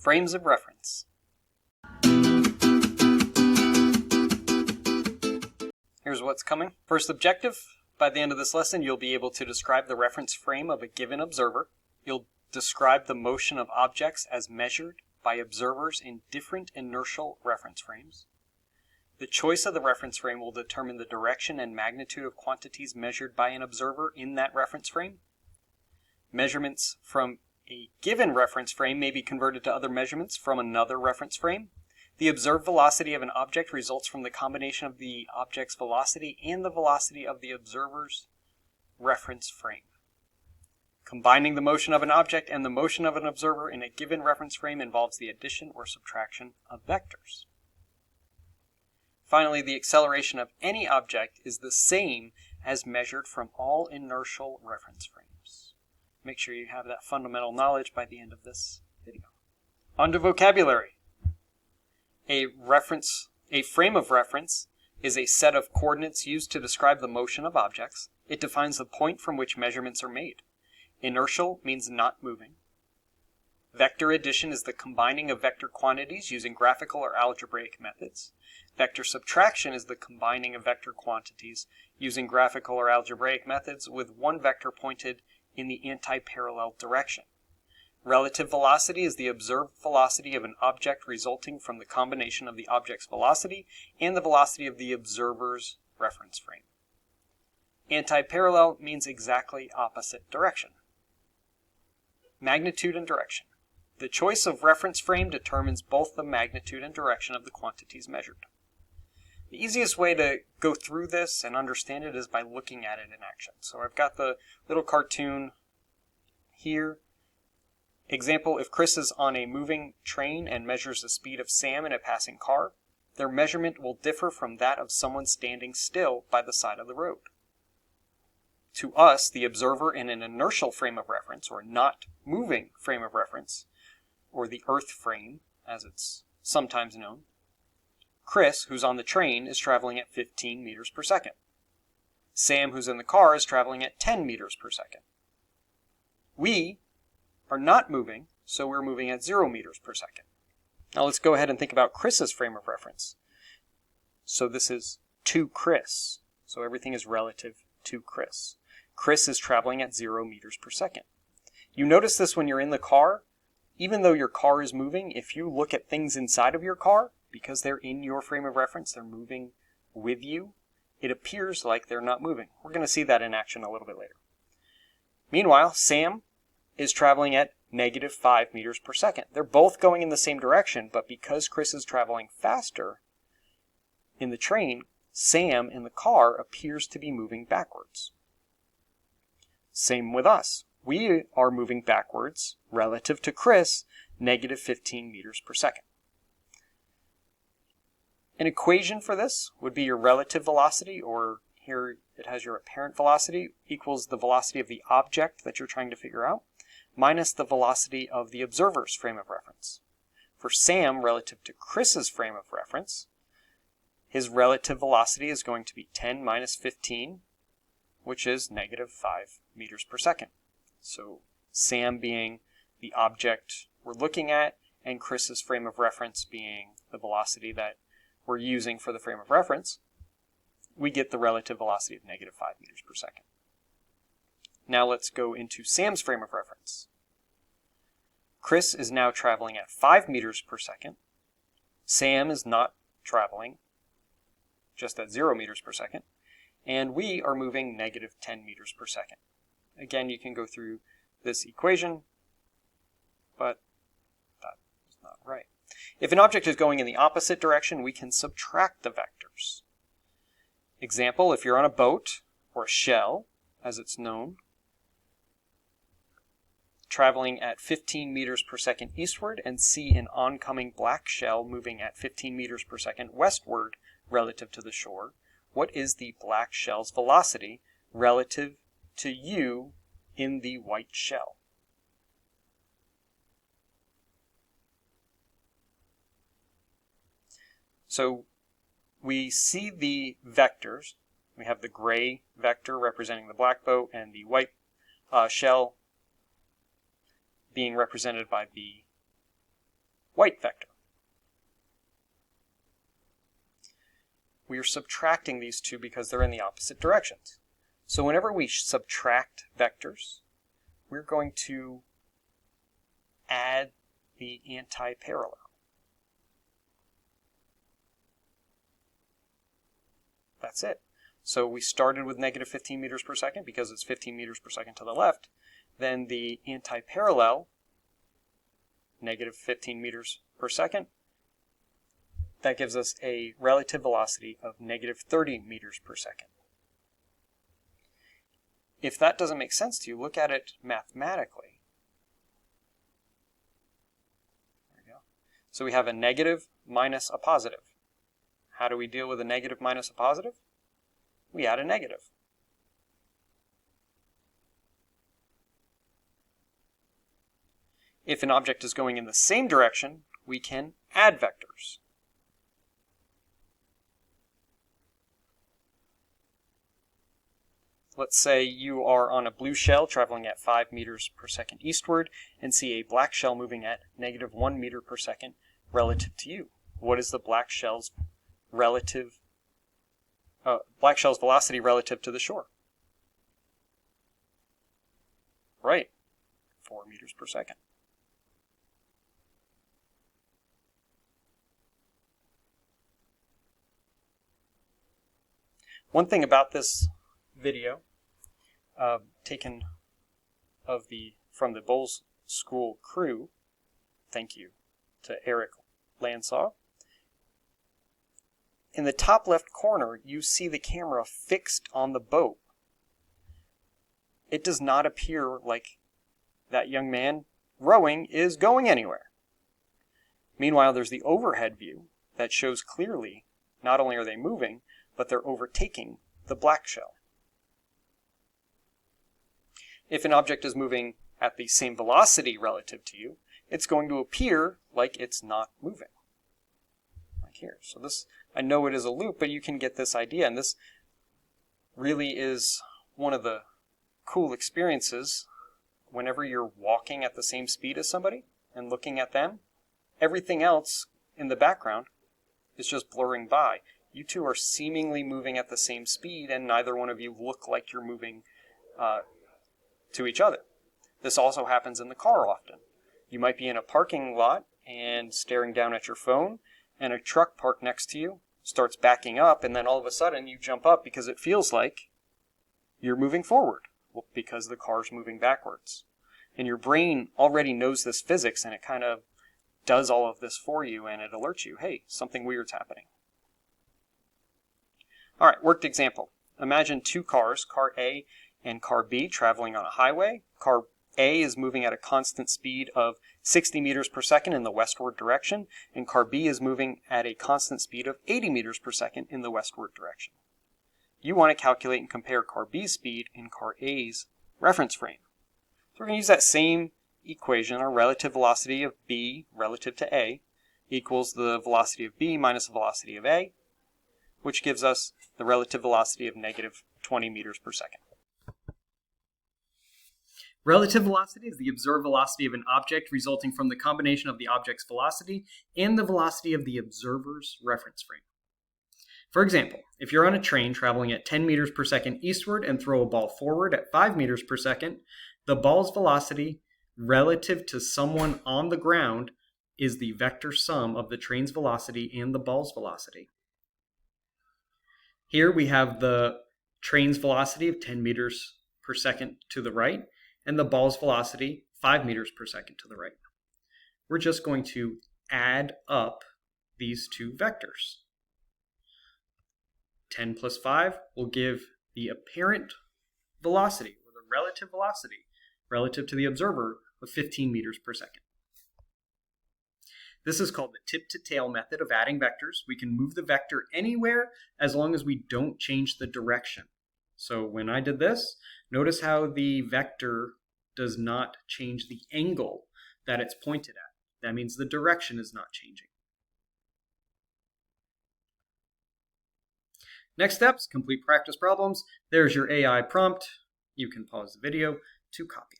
Frames of reference. Here's what's coming. First objective, by the end of this lesson, you'll be able to describe the reference frame of a given observer. You'll describe the motion of objects as measured by observers in different inertial reference frames. The choice of the reference frame will determine the direction and magnitude of quantities measured by an observer in that reference frame. Measurements from a given reference frame may be converted to other measurements from another reference frame. The observed velocity of an object results from the combination of the object's velocity and the velocity of the observer's reference frame. Combining the motion of an object and the motion of an observer in a given reference frame involves the addition or subtraction of vectors. Finally, the acceleration of any object is the same as measured from all inertial reference frames. Make sure you have that fundamental knowledge by the end of this video. On to vocabulary. A frame of reference is a set of coordinates used to describe the motion of objects. It defines the point from which measurements are made. Inertial means not moving. Vector addition is the combining of vector quantities using graphical or algebraic methods. Vector subtraction is the combining of vector quantities using graphical or algebraic methods with one vector pointed in the anti-parallel direction. Relative velocity is the observed velocity of an object resulting from the combination of the object's velocity and the velocity of the observer's reference frame. Anti-parallel means exactly opposite direction. Magnitude and direction. The choice of reference frame determines both the magnitude and direction of the quantities measured. The easiest way to go through this and understand it is by looking at it in action. So I've got the little cartoon here. Example, if Chris is on a moving train and measures the speed of Sam in a passing car, their measurement will differ from that of someone standing still by the side of the road. To us, the observer in an inertial frame of reference, or not moving frame of reference, or the earth frame, as it's sometimes known, Chris, who's on the train, is traveling at 15 meters per second. Sam, who's in the car, is traveling at 10 meters per second. We are not moving, so we're moving at 0 meters per second. Now let's go ahead and think about Chris's frame of reference. So this is to Chris. So everything is relative to Chris. Chris is traveling at 0 meters per second. You notice this when you're in the car. Even though your car is moving, if you look at things inside of your car, because they're in your frame of reference, they're moving with you, it appears like they're not moving. We're going to see that in action a little bit later. Meanwhile, Sam is traveling at -5 meters per second. They're both going in the same direction, but because Chris is traveling faster in the train, Sam in the car appears to be moving backwards. Same with us. We are moving backwards relative to Chris, -15 meters per second. An equation for this would be your relative velocity, or here it has your apparent velocity, equals the velocity of the object that you're trying to figure out, minus the velocity of the observer's frame of reference. For Sam, relative to Chris's frame of reference, his relative velocity is going to be 10 minus 15, which is -5 meters per second. So Sam being the object we're looking at, and Chris's frame of reference being the velocity that we're using for the frame of reference, we get the relative velocity of -5 meters per second. Now let's go into Sam's frame of reference. Chris is now traveling at 5 meters per second. Sam is not traveling, just at 0 meters per second. And we are moving -10 meters per second. Again, you can go through this equation, but that is not right. If an object is going in the opposite direction, we can subtract the vectors. Example, if you're on a boat, or a shell, as it's known, traveling at 15 meters per second eastward and see an oncoming black shell moving at 15 meters per second westward relative to the shore, what is the black shell's velocity relative to you in the white shell? So we see the vectors. We have the gray vector representing the black boat and the white shell being represented by the white vector. We are subtracting these two because they're in the opposite directions. So whenever we subtract vectors, we're going to add the anti-parallel. That's it. So we started with negative 15 meters per second because it's 15 meters per second to the left. Then the anti-parallel, negative 15 meters per second, that gives us a relative velocity of negative 30 meters per second. If that doesn't make sense to you, look at it mathematically. There we go. So we have a negative minus a positive. How do we deal with a negative minus a positive? We add a negative. If an object is going in the same direction, we can add vectors. Let's say you are on a blue shell traveling at 5 meters per second eastward and see a black shell moving at negative 1 meter per second relative to you. What is the black shell's velocity relative to the shore? Right, 4 meters per second. One thing about this video taken from the Bolles School crew, thank you to Eric Lansaw. In the top left corner, you see the camera fixed on the boat. It does not appear like that young man rowing is going anywhere. Meanwhile, there's the overhead view that shows clearly not only are they moving, but they're overtaking the black shell. If an object is moving at the same velocity relative to you, it's going to appear like it's not moving. Like here. So this, I know it is a loop, but you can get this idea. And this really is one of the cool experiences whenever you're walking at the same speed as somebody and looking at them. Everything else in the background is just blurring by. You two are seemingly moving at the same speed, and neither one of you look like you're moving to each other. This also happens in the car often. You might be in a parking lot and staring down at your phone, and a truck parked next to you starts backing up, and then all of a sudden you jump up because it feels like you're moving forward, because the car's moving backwards. And your brain already knows this physics, and it kind of does all of this for you, and it alerts you, hey, something weird's happening. All right, worked example. Imagine two cars, car A and car B, traveling on a highway. Car A is moving at a constant speed of 60 meters per second in the westward direction, and car B is moving at a constant speed of 80 meters per second in the westward direction. You want to calculate and compare car B's speed and car A's reference frame. So we're going to use that same equation, our relative velocity of B relative to A equals the velocity of B minus the velocity of A, which gives us the relative velocity of negative 20 meters per second. Relative velocity is the observed velocity of an object resulting from the combination of the object's velocity and the velocity of the observer's reference frame. For example, if you're on a train traveling at 10 meters per second eastward and throw a ball forward at 5 meters per second, the ball's velocity relative to someone on the ground is the vector sum of the train's velocity and the ball's velocity. Here we have the train's velocity of 10 meters per second to the right and the ball's velocity 5 meters per second to the right. We're just going to add up these two vectors. 10 plus 5 will give the apparent velocity, or the relative velocity, relative to the observer of 15 meters per second. This is called the tip-to-tail method of adding vectors. We can move the vector anywhere as long as we don't change the direction. So when I did this, notice how the vector does not change the angle that it's pointed at. That means the direction is not changing. Next steps, complete practice problems. There's your AI prompt. You can pause the video to copy it.